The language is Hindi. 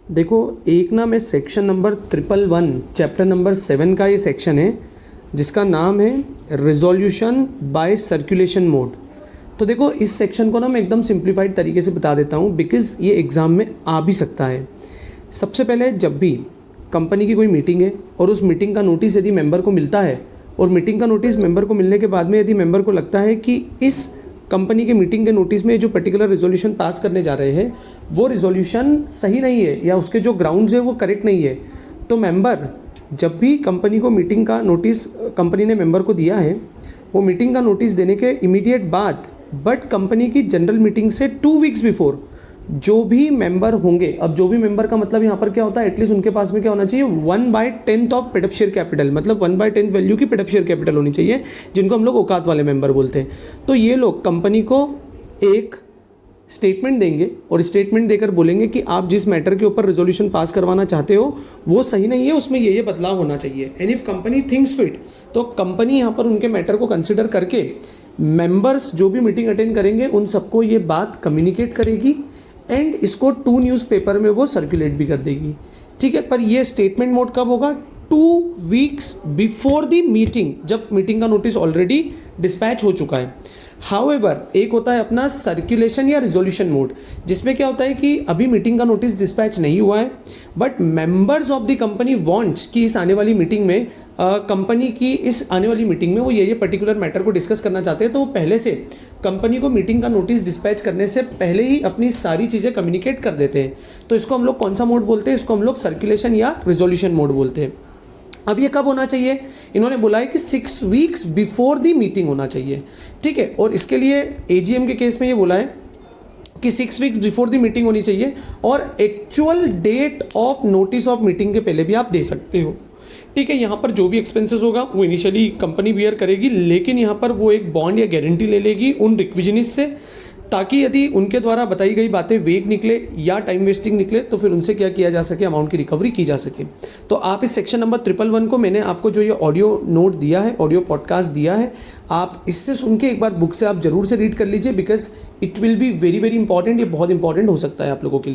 देखो, एक ना मैं सेक्शन नंबर 111 चैप्टर नंबर 7 का ये सेक्शन है जिसका नाम है रिजोल्यूशन बाय सर्कुलेशन मोड। तो देखो, इस सेक्शन को ना मैं एकदम सिंप्लीफाइड तरीके से बता देता हूँ बिकॉज़ ये एग्ज़ाम में आ भी सकता है। सबसे पहले, जब भी कंपनी की कोई मीटिंग है और उस मीटिंग का नोटिस यदि मेंबर को मिलता है और मीटिंग का नोटिस मेंबर को मिलने के बाद में यदि मेंबर को लगता है कि इस कंपनी के मीटिंग के नोटिस में जो पर्टिकुलर रिजोल्यूशन पास करने जा रहे हैं वो रिजोल्यूशन सही नहीं है या उसके जो ग्राउंड्स है वो करेक्ट नहीं है, तो मेंबर जब भी कंपनी को मीटिंग का नोटिस कंपनी ने मेंबर को दिया है, वो मीटिंग का नोटिस देने के इमीडिएट बाद बट कंपनी की जनरल मीटिंग से 2 वीक्स बिफोर जो भी मेंबर होंगे, अब जो भी मेंबर का मतलब यहाँ पर क्या होता है, एटलीस्ट उनके पास में क्या होना चाहिए, 1/10 of paid up share capital, मतलब 1/10 वैल्यू की पेड अप शेयर कैपिटल होनी चाहिए, जिनको हम लोग औकात वाले मेंबर बोलते हैं। तो ये लोग कंपनी को एक स्टेटमेंट देंगे और स्टेटमेंट देकर बोलेंगे कि आप जिस मैटर के ऊपर रेजोल्यूशन पास करवाना चाहते हो वो सही नहीं है, उसमें ये बदलाव होना चाहिए। And if company thinks fit, तो कंपनी यहाँ पर उनके मैटर को कंसिडर करके मेंबर्स जो भी मीटिंग अटेंड करेंगे उन सबको ये बात कम्युनिकेट करेगी एंड इसको 2 न्यूज़पेपर में वो सर्कुलेट भी कर देगी। ठीक है, पर ये स्टेटमेंट मोड कब होगा, 2 वीक्स बिफोर द मीटिंग, जब मीटिंग का नोटिस ऑलरेडी डिस्पैच हो चुका है। हाउएवर, एक होता है अपना सर्कुलेशन या रिजोल्यूशन मोड, जिसमें क्या होता है कि अभी मीटिंग का नोटिस डिस्पैच नहीं हुआ है but members of the company wants कि इस आने वाली मीटिंग में कंपनी की इस आने वाली मीटिंग में वो ये पर्टिकुलर मैटर को डिस्कस करना चाहते हैं, तो वो पहले से कंपनी को मीटिंग का नोटिस डिस्पैच करने से पहले ही अपनी सारी चीज़ें कम्युनिकेट कर देते हैं। तो इसको हम लोग कौन सा मोड बोलते हैं, इसको हम लोग सर्कुलेशन या रिजोल्यूशन मोड बोलते हैं। अब ये कब होना चाहिए, इन्होंने बोला है कि 6 वीक्स बिफोर दी मीटिंग होना चाहिए। ठीक है, और इसके लिए एजीएम के केस में ये बोला है कि 6 वीक्स बिफोर दी मीटिंग होनी चाहिए और actual date of notice of meeting के पहले भी आप दे सकते हो। ठीक है, यहाँ पर जो भी एक्सपेंसेस होगा वो इनिशियली कंपनी बियर करेगी, लेकिन यहाँ पर वो एक बॉन्ड या गारंटी ले लेगी उन रिक्विजनिस्ट से, ताकि यदि उनके द्वारा बताई गई बातें वेग निकले या टाइम वेस्टिंग निकले तो फिर उनसे क्या किया जा सके, अमाउंट की रिकवरी की जा सके। तो आप इस सेक्शन नंबर 111 को, मैंने आपको जो ये ऑडियो नोट दिया है, ऑडियो पॉडकास्ट दिया है, आप इससे सुन के एक बार बुक से आप जरूर से रीड कर लीजिए because it will be very very important. ये बहुत इंपॉर्टेंट हो सकता है आप लोगों के लिए।